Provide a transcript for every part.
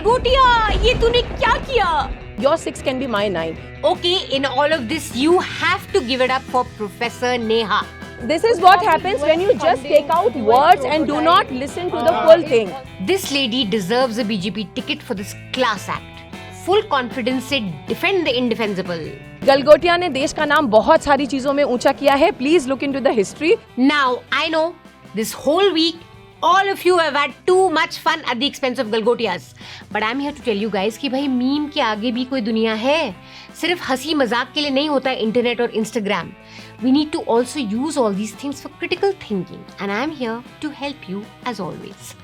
गलगोटिया, ये तूने क्या किया? Your 6 can be my 9. Okay, in all of this, you have to give it up for Professor Neha. This is what happens when you just take out words and do not listen to the full thing. This lady deserves a BJP ticket for this class act. Full confidence से defend the indefensible. Galgotia ने देश का नाम बहुत सारी चीजों में ऊंचा किया है. Please look into the history. Now, I know this whole week all of you have had too much fun at the expense of Galgotias. But I'm here to tell you guys कि भाई meme के आगे भी कोई दुनिया है. सिर्फ हंसी मजाक के लिए नहीं होता है इंटरनेट और Instagram. We need to also use all these things for critical thinking. And I'm here to help you as always.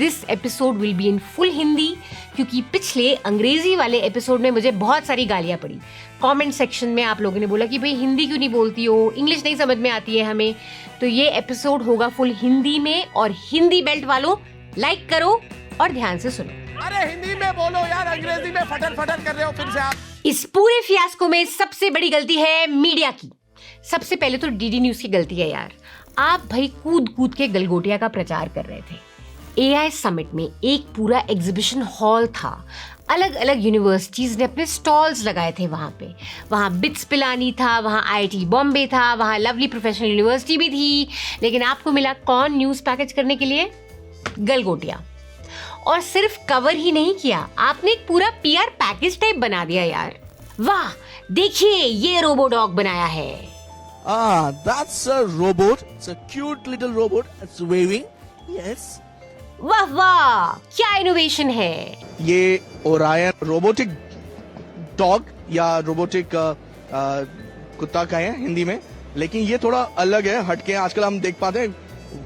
This episode will be in full Hindi क्योंकि पिछले अंग्रेजी वाले एपिसोड में मुझे बहुत सारी गालियाँ पड़ी. कमेंट सेक्शन में आप लोगों ने बोला कि भाई हिंदी क्यों नहीं बोलती हो, इंग्लिश नहीं समझ में आती है हमें. तो ये एपिसोड होगा फुल हिंदी में और हिंदी बेल्ट वालों लाइक करो और ध्यान से सुनो. अरे हिंदी में बोलो यार, अंग्रेजी में फटर फटर कर रहे हो फिर से आप. इस पूरे फियास्को में सबसे बड़ी गलती है मीडिया की. सबसे पहले तो डीडी न्यूज की गलती है यार. आप भाई कूद कूद के गलगोटिया का प्रचार कर रहे थे. एआई समिट में एक पूरा एग्जीबिशन हॉल था. अलग अलग यूनिवर्सिटीज ने अपने स्टॉल्स लगाए थे वहाँ पे. वहाँ बिट्स पिलानी था, वहाँ आईआईटी बॉम्बे था, वहाँ लवली प्रोफेशनल यूनिवर्सिटी भी थी. लेकिन आपको मिला कौन न्यूज़ पैकेज करने के लिए? गलगोटिया. और सिर्फ कवर ही नहीं किया, आपने एक पूरा पीआर पैकेज टाइप बना दिया यार. वाह, देखिए ये रोबोडॉग बनाया है. That's a robot. It's a cute little robot. It's waving. Yes. वाह वाह, क्या इनोवेशन है. ये ओरायन रोबोटिक डॉग या रोबोटिक कुत्ता का है हिंदी में, लेकिन ये थोड़ा अलग है, हटके. आजकल हम देख पाते हैं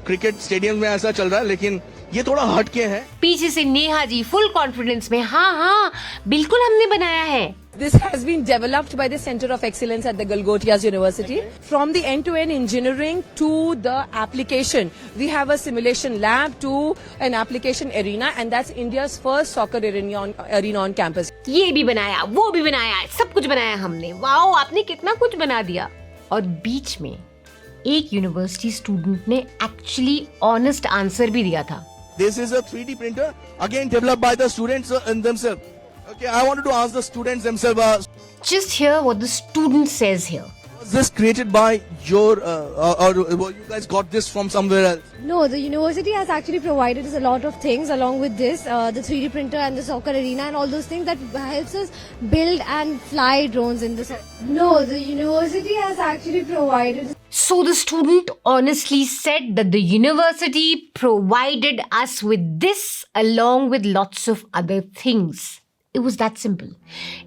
क्रिकेट स्टेडियम में ऐसा चल रहा है, लेकिन ये थोड़ा हटके है. पीछे से नेहा जी फुल कॉन्फिडेंस में, हाँ हाँ बिल्कुल हमने बनाया है. This has been developed by the Center of Excellence at the Galgotias University. From the end-to-end engineering to the application, we have a simulation lab to an application arena, and that's India's first soccer arena on campus. ये भी बनाया, वो भी बनाया, सब कुछ बनाया हमने. वाओ, आपने कितना कुछ बना दिया. और बीच में एक यूनिवर्सिटी स्टूडेंट ने एक्चुअली ऑनेस्ट आंसर भी दिया था. This is a 3D printer, again developed by the students themselves. Okay, I wanted to ask the students themselves. Just hear what the student says here. Was this created by your, or you guys got this from somewhere else? No, the university has actually provided us a lot of things along with this, the 3D printer and the soccer arena and all those things that helps us build and fly drones in the. No, the university has actually provided. So the student honestly said that the university provided us with this along with lots of other things. It was that simple.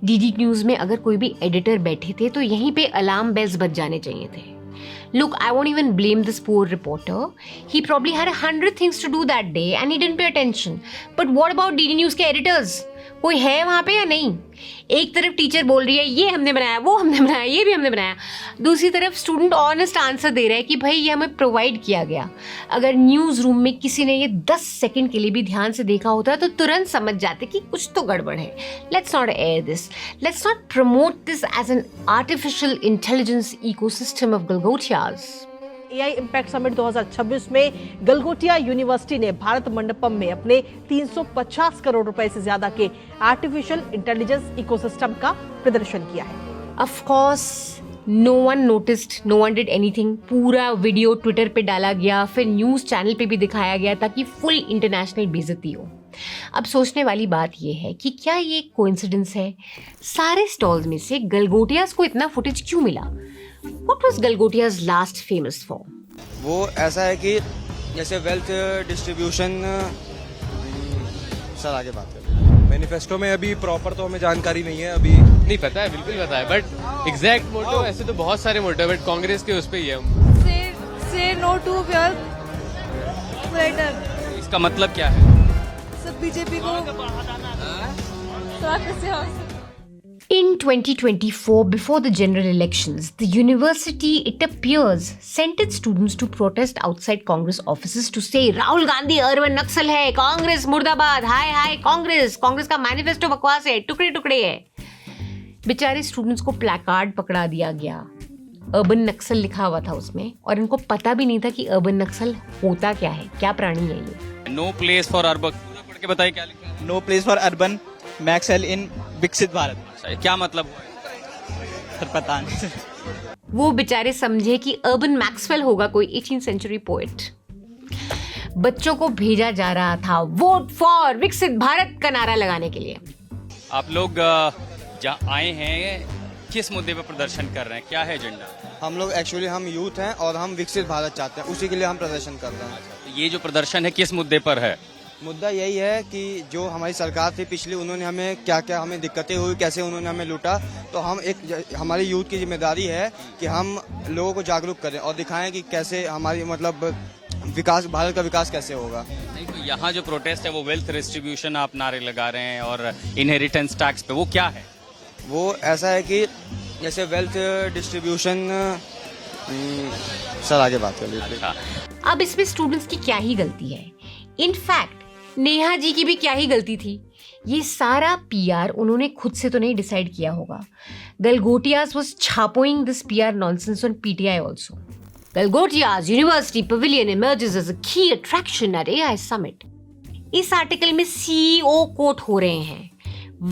DD news में अगर कोई भी editor बैठे थे तो यहीं पे alarm bells बज जाने चाहिए थे. Look, I won't even blame this poor reporter. He probably had 100 things to do that day and he didn't pay attention. But what about DD News के editors? कोई है वहाँ पे या नहीं? एक तरफ टीचर बोल रही है ये हमने बनाया, वो हमने बनाया, ये भी हमने बनाया. दूसरी तरफ स्टूडेंट ऑनेस्ट आंसर दे रहा है कि भाई ये हमें प्रोवाइड किया गया. अगर न्यूज़ रूम में किसी ने ये 10 सेकंड के लिए भी ध्यान से देखा होता तो तुरंत समझ जाते कि कुछ तो गड़बड़ है. Let's not air this. Let's not promote this as an artificial intelligence ecosystem of Galgotias. AI impact summit 2026 में गलगोटिया यूनिवर्सिटी ने भारत मंडपम में अपने 350 करोड़ रुपए से ज्यादा के आर्टिफिशियल इंटेलिजेंस इकोसिस्टम का प्रदर्शन किया है. Of course, no one noticed, no one did anything. पूरा वीडियो ट्विटर पे डाला गया, फिर न्यूज़ चैनल पे भी दिखाया गया ताकि फुल इंटरनेशनल बेइज्जती हो. अब सोचने वाली बात ये है कि क्या ये कोइंसिडेंस है? सारे स्टॉल्स में से गलगोटियास को इतना फुटेज क्यों मिला? What was Galgotia's last famous for? वो ऐसा है कि जैसे वेल्थ डिस्ट्रीब्यूशन. सर आगे बात करें. मैनिफेस्टो में अभी प्रॉपर तो हमें जानकारी नहीं है, अभी नहीं पता है, बिल्कुल पता है, बट एग्जैक्ट मोटो ऐसे तो बहुत सारे मोटो, बट कांग्रेस के उस पे ही है हम. Say no to pure spreader. इसका मतलब क्या है? सब बीजेपी को. In 2024, before the general elections, the university, it appears, sent its students to protest outside Congress offices to say, Rahul Gandhi urban नक्सल है, कांग्रेस मुर्दाबाद, हाय हाय कांग्रेस, कांग्रेस का मैनिफेस्टो बकवास है, टुकड़े टुकड़े है. बेचारे स्टूडेंट्स को प्लैकार्ड पकड़ा दिया गया. अर्बन नक्सल लिखा हुआ था उसमें और इनको पता भी नहीं था कि अर्बन नक्सल होता क्या है, क्या प्राणी है ये. No place for urban. पढ़ के बताइए क्या लिखा है. No place for urban Maxwell in विकसित भारत। क्या मतलब? सर पता नहीं। वो बेचारे समझे कि अर्बन मैक्सवेल होगा कोई 18th सेंचुरी पोएट। बच्चों को भेजा जा रहा था वोट फॉर विकसित भारत का नारा लगाने के लिए। आप लोग जहाँ आए हैं किस मुद्दे पर प्रदर्शन कर रहे हैं, क्या है एजेंडा? हम लोग एक्चुअली हम यूथ हैं और हम विकसित भारत चाहते हैं, उसी के लिए हम प्रदर्शन कर रहे हैं। ये जो प्रदर्शन है किस मुद्दे पर है? मुद्दा यही है कि जो हमारी सरकार थी पिछली, उन्होंने हमें क्या क्या हमें दिक्कतें हुई, कैसे उन्होंने हमें लूटा। तो हम हमारी यूथ की जिम्मेदारी है कि हम लोगों को जागरूक करें और दिखाएं कि कैसे हमारी मतलब विकास, भारत का विकास कैसे होगा। नहीं तो यहाँ जो प्रोटेस्ट है वो वेल्थ डिस्ट्रीब्यूशन आप नारे लगा रहे हैं और इनहेरिटेंस टैक्स पे, वो क्या है? वो ऐसा है कि जैसे वेल्थ डिस्ट्रीब्यूशन, सर आगे बात कर लीजिए। अच्छा, अब इसमें स्टूडेंट्स की क्या ही गलती है? इनफैक्ट नेहा जी की भी क्या ही गलती थी? ये सारा पीआर उन्होंने खुद से तो नहीं डिसाइड किया होगा। गलगोटियाज वाज छापोइंग this PR nonsense on PTI also. Galgotia's University Pavilion emerges as a key attraction at AI Summit. इस आर्टिकल में CEO कोट हो रहे हैं।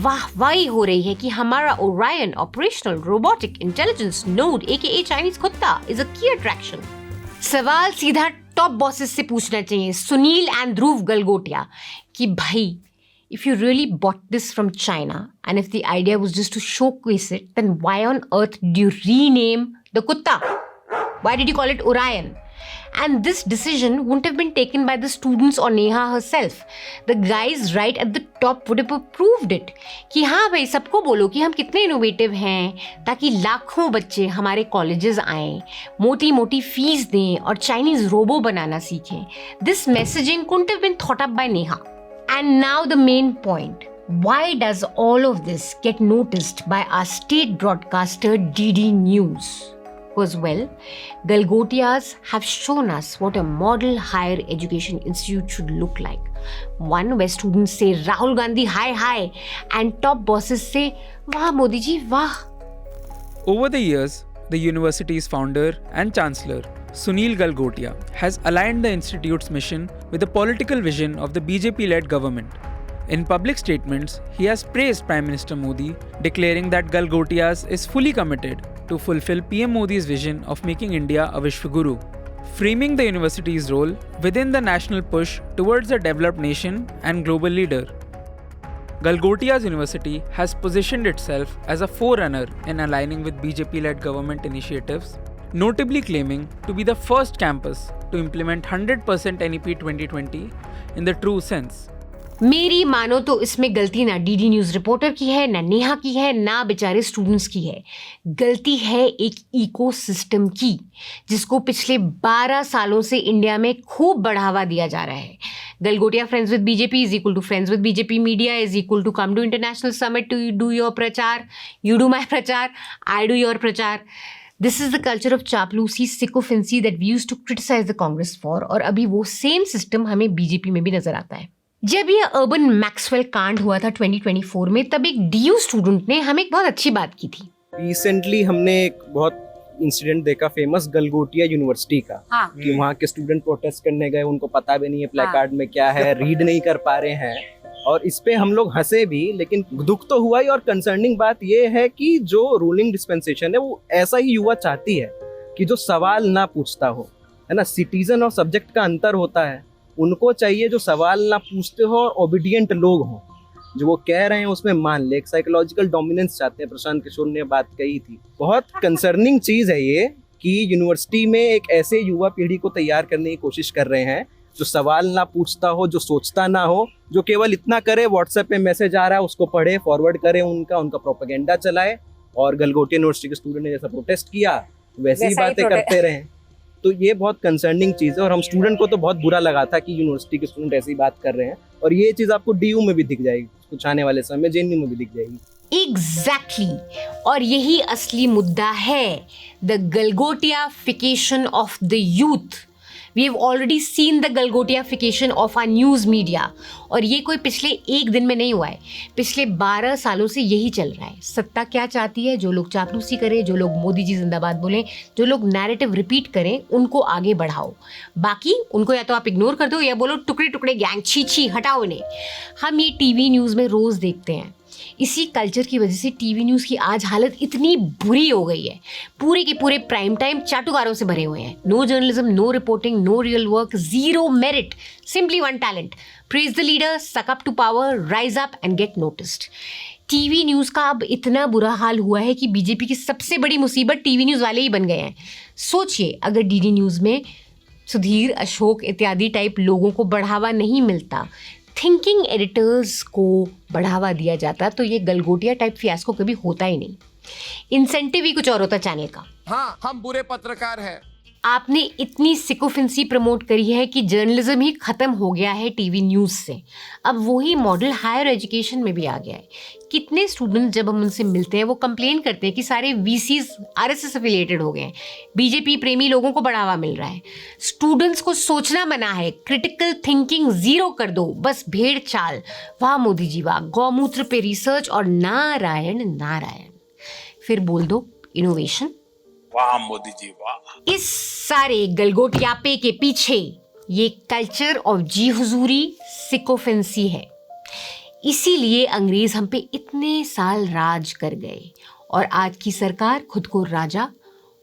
वाहवाही हो रही है कि हमारा Orion Operational Robotic Intelligence Node aka Chinese कुत्ता is a key attraction. सवाल सीधा टॉप बॉसेस से पूछना चाहिए, सुनील एंड ध्रुव गलगोटिया, कि भाई if you really bought this from China and if the idea was just to showcase it, then why on earth do you rename the kutta? Why did you call it Orion? And this decision wouldn't have been taken by the students or Neha herself. The guys right at the top would have approved it. कि हाँ भाई, सबको बोलो कि हम कितने innovative हैं ताकि लाखों बच्चे हमारे कॉलेजेस आएं, मोटी मोटी फीस दें और चाइनीज रोबो बनाना सीखें. This messaging couldn't have been thought up by Neha. And now the main point. Why does all of this get noticed by our state broadcaster DD News? Because, well, Galgotias have shown us what a model higher education institute should look like. One where students say Rahul Gandhi hi hi and top bosses say Wah Modi ji wah. Over the years, the university's founder and chancellor, Sunil Galgotia, has aligned the institute's mission with the political vision of the BJP-led government. In public statements, he has praised Prime Minister Modi, declaring that Galgotias is fully committed to fulfill PM Modi's vision of making India a Vishwaguru, framing the university's role within the national push towards a developed nation and global leader. Galgotias University has positioned itself as a forerunner in aligning with BJP-led government initiatives, notably claiming to be the first campus to implement 100% NEP 2020 in the true sense. मेरी मानो तो इसमें गलती ना DD news reporter की है, ना नेहा की है, ना बेचारे स्टूडेंट्स की है। गलती है एक इकोसिस्टम की, जिसको पिछले 12 सालों से इंडिया में खूब बढ़ावा दिया जा रहा है। Galgotia friends with BJP is equal to friends with BJP media is equal to come to international summit to do your प्रचार, यू डू माई प्रचार, आई डू योर प्रचार। This is the culture of चापलूसी, sycophancy that we used to criticise the Congress for, और अभी वो same system हमें BJP में भी नजर आता है। जब ये अर्बन मैक्सवेल कांड हुआ था 2024 में, तब एक डीयू स्टूडेंट ने हमें एक बहुत अच्छी बात की थी। रिसेंटली हमने एक बहुत इंसिडेंट देखा फेमस गलगोटिया यूनिवर्सिटी का, कि वहाँ के स्टूडेंट प्रोटेस्ट करने गए, उनको पता भी नहीं है प्लेकार्ड में क्या है, रीड नहीं कर पा रहे हैं, और इस पे हम लोग हंसे भी, लेकिन दुख तो हुआ ही। और कंसर्निंग बात ये है कि जो रूलिंग डिस्पेंसेशन है वो ऐसा ही युवा चाहती है कि जो सवाल ना पूछता हो, है ना। सिटीजन और सब्जेक्ट का अंतर होता है, उनको चाहिए जो सवाल ना पूछते हो और ओबीडियंट लोग हों, जो वो कह रहे हैं उसमें मान ले। एक साइकोलॉजिकल डोमिनेंस चाहते हैं, प्रशांत किशोर ने बात कही थी। बहुत कंसर्निंग चीज है ये कि यूनिवर्सिटी में एक ऐसे युवा पीढ़ी को तैयार करने की कोशिश कर रहे हैं जो सवाल ना पूछता हो, जो सोचता ना हो, जो केवल इतना करे व्हाट्सएप पे मैसेज आ रहा है उसको पढ़े, फॉरवर्ड करे, उनका प्रोपेगेंडा चलाए, और गलगोटिया यूनिवर्सिटी के स्टूडेंट ने जैसा प्रोटेस्ट किया वैसी ही बातें करते रहे। तो ये बहुत कंसर्निंग चीज़ है, और हम स्टूडेंट को तो बहुत बुरा लगा था कि यूनिवर्सिटी के स्टूडेंट ऐसी बात कर रहे हैं, और ये चीज़ आपको डीयू में भी दिख जाएगी, कुछ आने वाले समय जेएनयू में भी दिख जाएगी। एग्जैक्टली, और यही असली मुद्दा है, the Galgotiafication of the youth. We have already seen the Galgotiafication of our news media, और ये कोई पिछले एक दिन में नहीं हुआ है, पिछले 12 सालों से यही चल रहा है। सत्ता क्या चाहती है? जो लोग चापलूसी करें, जो लोग मोदी जी जिंदाबाद बोलें, जो लोग नैरेटिव रिपीट करें, उनको आगे बढ़ाओ। बाकी उनको या तो आप इग्नोर कर दो या बोलो टुकड़े टुकड़े गैंग, छी छी हटाओ इन्हें। हम ये टीवी न्यूज़ में रोज़ देखते हैं। इसी कल्चर की वजह से टीवी न्यूज़ की आज हालत इतनी बुरी हो गई है। पूरे के पूरे प्राइम टाइम चाटुकारों से भरे हुए हैं। No journalism, no reporting, no real work, zero merit, simply one talent, praise the leader, suck up to power, rise up and get noticed. TV news का अब इतना बुरा हाल हुआ है कि बीजेपी की सबसे बड़ी मुसीबत टीवी न्यूज़ वाले ही बन गए हैं। सोचिए, अगर डीडी न्यूज़ में सुधीर, अशोक इत्यादि टाइप लोगों को बढ़ावा नहीं मिलता, थिंकिंग एडिटर्स को बढ़ावा दिया जाता, तो ये गलगोटिया टाइप फियास्को कभी होता ही नहीं। इंसेंटिव ही कुछ और होता चैनल का। हाँ, हम बुरे पत्रकार हैं। आपने इतनी सिकोफिंसी प्रमोट करी है कि जर्नलिज्म ही खत्म हो गया है टीवी न्यूज़ से। अब वही मॉडल हायर एजुकेशन में भी आ गया है। कितने स्टूडेंट जब हम उनसे मिलते हैं वो कंप्लेन करते हैं कि सारे वीसीज आरएसएस एफिलिएटेड हो गए हैं, बीजेपी प्रेमी लोगों को बढ़ावा मिल रहा है, स्टूडेंट्स को सोचना मना है, क्रिटिकल थिंकिंग जीरो कर दो, बस भेड़ चाल। वाह मोदी जी वाह, गौमूत्र पे रिसर्च और नारायण नारायण। फिर बोल दो इनोवेशन। वाह मोदी जी वाह। इस सारे गलगोटियापे के पीछे ये कल्चर ऑफ जी हुजूरी, सिकोफेंसी है। इसीलिए अंग्रेज हम पे इतने साल राज कर गए और आज की सरकार खुद को राजा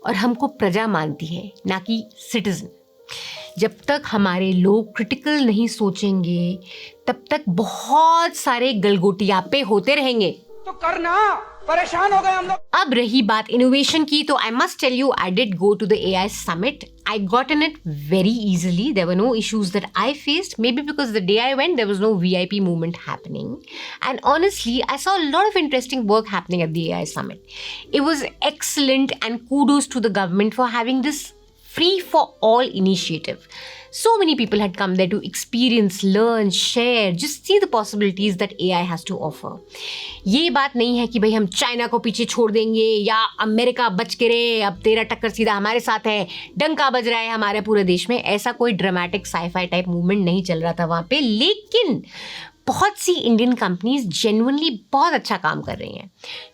और हमको प्रजा मानती है, ना कि सिटीजन। जब तक हमारे लोग क्रिटिकल नहीं सोचेंगे तब तक बहुत सारे गलगोटियापे होते रहेंगे। तो करना, परेशान हो गए हम लोग। अब रही बात इनोवेशन की, तो I must tell you, I did go to the AI summit. I got in it very easily. There were no issues that I faced. Maybe because the day I went, there was no VIP movement happening. And honestly, I saw a lot of interesting work happening at the AI summit. It was excellent, and kudos to the government for having this free for all initiative. So many people had come there to experience, learn, share, just see the possibilities that AI has to offer. ये बात नहीं है कि भाई हम China को पीछे छोड़ देंगे या अमेरिका बच के रहे, अब तेरा टक्कर सीधा हमारे साथ है, डंका बज रहा है हमारे पूरे देश में। ऐसा कोई ड्रामेटिक साईफाई टाइप मूवमेंट नहीं चल रहा था वहाँ पे, लेकिन बहुत सी इंडियन कंपनीज जेन्युइनली बहुत अच्छा काम कर रही हैं,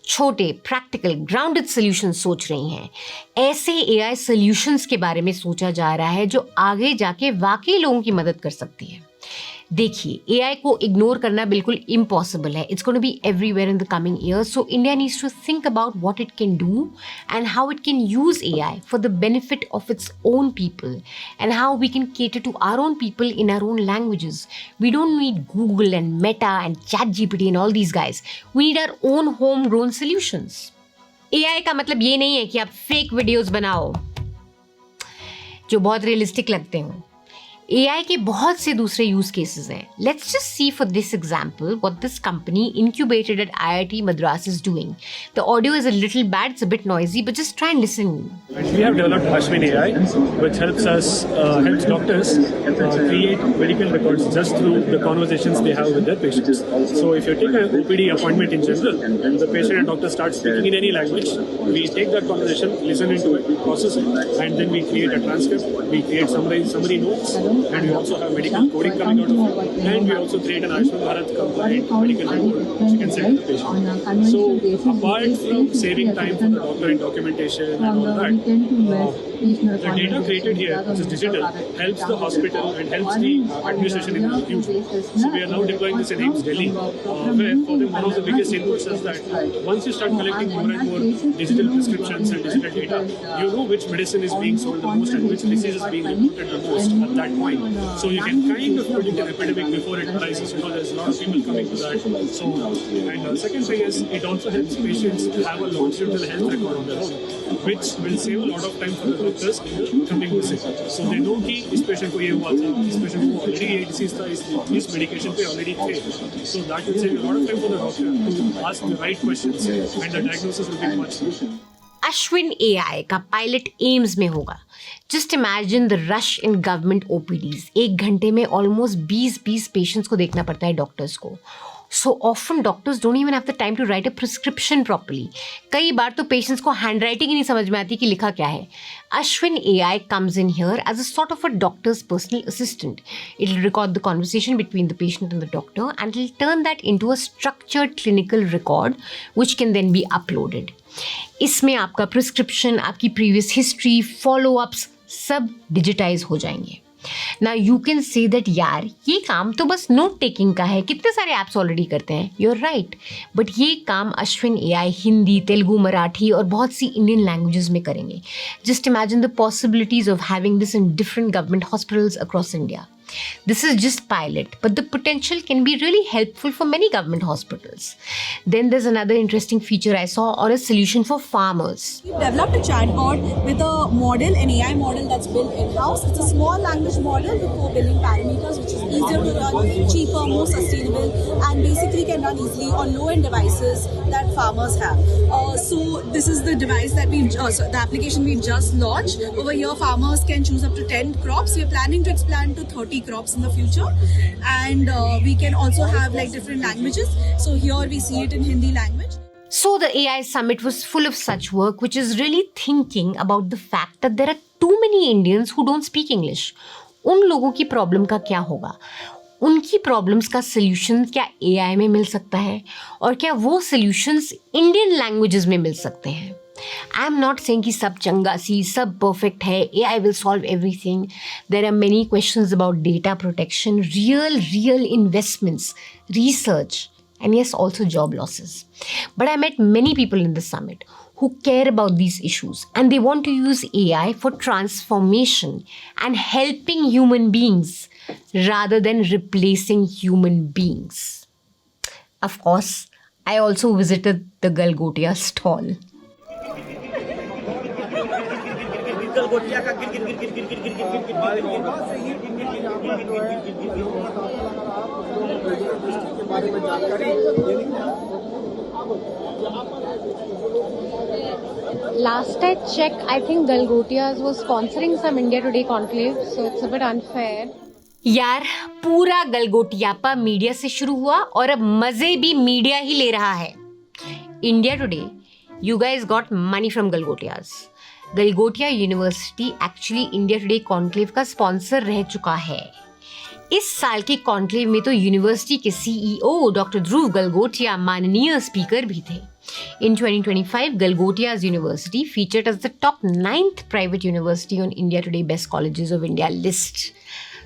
छोटे प्रैक्टिकल ग्राउंडेड सॉल्यूशंस सोच रही हैं। ऐसे AI सॉल्यूशंस के बारे में सोचा जा रहा है जो आगे जाके वाकई लोगों की मदद कर सकती है। देखिए, AI को इग्नोर करना बिल्कुल इम्पॉसिबल है। It's going to be everywhere in the coming years, so India needs to think about what it can do and how it can use AI for the benefit of its own people and how we can cater to our own people in our own languages. We don't need Google and Meta and ChatGPT and all these guys. We need our own homegrown solutions. AI का मतलब ये नहीं है कि आप fake videos बनाओ जो बहुत रियलिस्टिक लगते हो। AI के बहुत से दूसरे यूज केसेस हैं। Let's just see for this example what this company incubated at IIT Madras is doing. The audio is a little bad, it's a bit noisy, but just try and listen. We have developed Ashwin AI, which helps doctors create medical records just through the conversations they have with their patients. So if you take an OPD appointment in general, the patient and doctor start speaking in any language, we take that conversation, listen into it, process it, and then we create a transcript, we create summary notes, and we also have medical coding coming out of it, and we also create an Ayushman Bharat compliant medical report which you can send to the patient. So apart from saving time for the doctor in documentation and all that, the data created here, which is digital, helps the hospital and helps the administration in the future. So we are now deploying this in AIIMS Delhi, where for them one of the biggest inputs is that once you start collecting more and more digital prescriptions and digital data, you know which medicine is being sold the most and which disease is being reported the most at that point. So you can kind of predict an epidemic before it arises, because there's a lot of people coming to that. So, and the second thing is it also helps patients to have a longitudinal health record on their own, which will save a lot of time for the doctors in the coming visit. So they know कि इस patient को ये हुआ था, इस patient को already ये disease था, इस medication पे already थे. So that will save a lot of time for the doctor to ask the right questions, and the diagnosis will be much better. Ashwin AI का पायलट एम्स में होगा। Just imagine the rush in government OPDs। 1 घंटे में almost 20 patients को देखना पड़ता है doctors को। So often doctors don't even have the time to write a prescription properly. कई बार तो patients को handwriting ही नहीं समझ में आती कि लिखा क्या है. Ashwin AI comes in here as a sort of a doctor's personal assistant. It'll record the conversation between the patient and the doctor and it'll turn that into a structured clinical record which can then be uploaded. इसमें आपका prescription, आपकी previous history, follow-ups सब digitize हो जाएंगे. Now you can say that यार ये काम तो बस नोट टेकिंग का है, कितने सारे ऐप्स ऑलरेडी करते हैं. You're right, बट ये काम अश्विन AI हिंदी, तेलुगु, मराठी और बहुत सी इंडियन लैंग्वेजेस में करेंगे. Just imagine the possibilities of having this in different government hospitals across India. This is just pilot, but the potential can be really helpful for many government hospitals. Then there's another interesting feature I saw, or a solution for farmers. We've developed a chatbot with a model, an AI model that's built in-house. It's a small language model with 4 billion parameters, which is easier to run, cheaper, more sustainable, and basically can run easily on low-end devices that farmers have. So this is the device that the application we've just launched. Over here, farmers can choose up to 10 crops. We're planning to expand to 30 crops in the future, and we can also have like different languages. So here we see it in Hindi language. So the AI summit was full of such work, which is really thinking about the fact that there are too many Indians who don't speak English. उन लोगों की problem का क्या होगा? उनकी problems का solution क्या AI में मिल सकता है और क्या वो सल्यूशंस इंडियन लैंग्वेजेस में मिल सकते हैं? आई एम नॉट सेइंग कि सब चंगा सी, सब परफेक्ट है, AI will solve everything. There are many questions about data protection, real investments, research, and yes, also job losses. But I met many people in the summit who care about these issues and they want to use AI for transformation and helping human beings rather than replacing human beings. Of course, I also visited the Galgotia stall. Last I checked, I think Galgotias was sponsoring some India Today conclave, so it's a bit unfair. यार पूरा गलगोटियापा media से शुरू हुआ और अब मजे भी media ही ले रहा है. India today, you guys got money from Galgotias. Galgotia university actually India today conclave का स्पॉन्सर रह चुका है. इस साल के कॉन्क्लेव में तो यूनिवर्सिटी के CEO डॉक्टर ध्रुव गलगोटिया माननीय स्पीकर भी थे. In 2025, Galgotia's University featured as the top 9th private university on India Today Best Colleges of India list.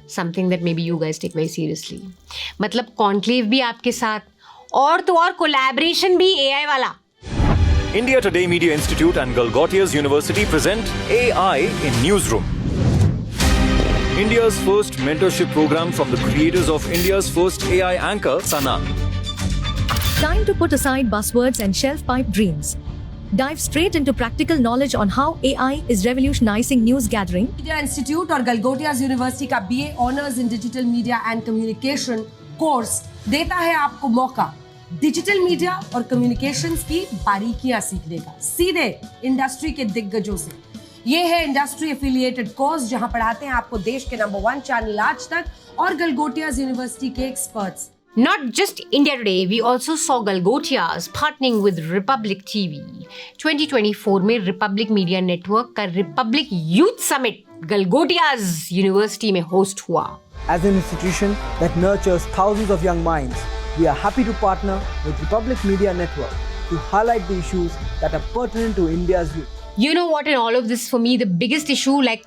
Something that maybe you guys take very seriously. मतलब conclave भी आपके साथ और तो और कोलैबोरेशन भी AI वाला. India Today Media Institute and Galgotia's University present AI in Newsroom. India's first mentorship program from the creators of India's first AI anchor, Sana. Time to put aside buzzwords and shelf-pipe dreams. Dive straight into practical knowledge on how AI is revolutionizing news gathering. Media Institute और Galgotia's University का BA Honors in Digital Media and Communication course देता है आपको मौका digital media और communications की बारीकियां सीखने का सीधे इंडस्ट्री के दिग्गजों से. ये है इंडस्ट्री एफिलिएटेड कोर्स जहां पढ़ाते हैं आपको देश के नंबर 1 चैनल आज तक और गलगोटियाज यूनिवर्सिटी के experts. Not just India Today, we also saw Galgotias partnering with Republic TV. 2024 में Republic Media Network का Republic Youth Summit Galgotias University में host हुआ. As an institution that nurtures thousands of young minds, we are happy to partner with Republic Media Network to highlight the issues that are pertinent to India's youth. You know what, in all of this, for me, the biggest issue, like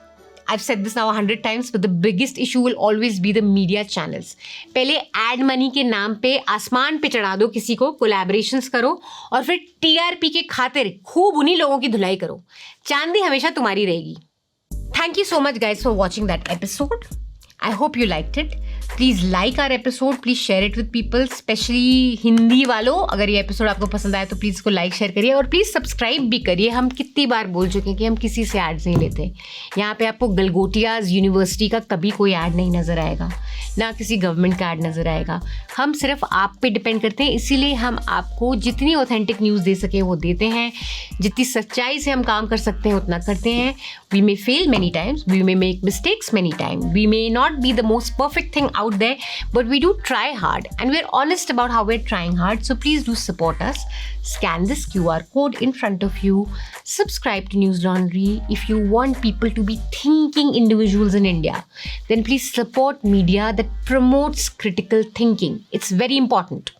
I've said this now 100 times, but the biggest issue will always be the media channels. पहले ad money के नाम पे आसमान पे चढ़ा दो किसी को, collaborations करो और फिर TRP के खातिर खूब उन्हीं लोगों की धुलाई करो. चांदी हमेशा तुम्हारी रहेगी. Thank you so much guys for watching that episode. I hope you liked it. Please like our episode. Please share it with people, especially Hindi वालों. अगर ये एपिसोड आपको पसंद आया तो प्लीज़ इसको लाइक शेयर करिए और प्लीज़ सब्सक्राइब भी करिए. हम कितनी बार बोल चुके हैं कि हम किसी से एड्स नहीं लेते. यहाँ पे आपको गलगोटियाज यूनिवर्सिटी का कभी कोई ऐड नहीं नज़र आएगा, ना किसी गवर्नमेंट का ऐड नज़र आएगा. हम सिर्फ आप पे डिपेंड करते हैं, इसीलिए हम आपको जितनी ऑथेंटिक न्यूज़ दे सके वो देते हैं. जितनी सच्चाई से हम काम कर सकते हैं उतना करते हैं. We may fail many times, we may make mistakes many time, we may not be the most perfect thing out there, but we do try hard and we're honest about how we're trying hard. So please do support us. Scan this QR code in front of you. Subscribe to News Laundry. If you want people to be thinking individuals in India, then please support media that promotes critical thinking. It's very important.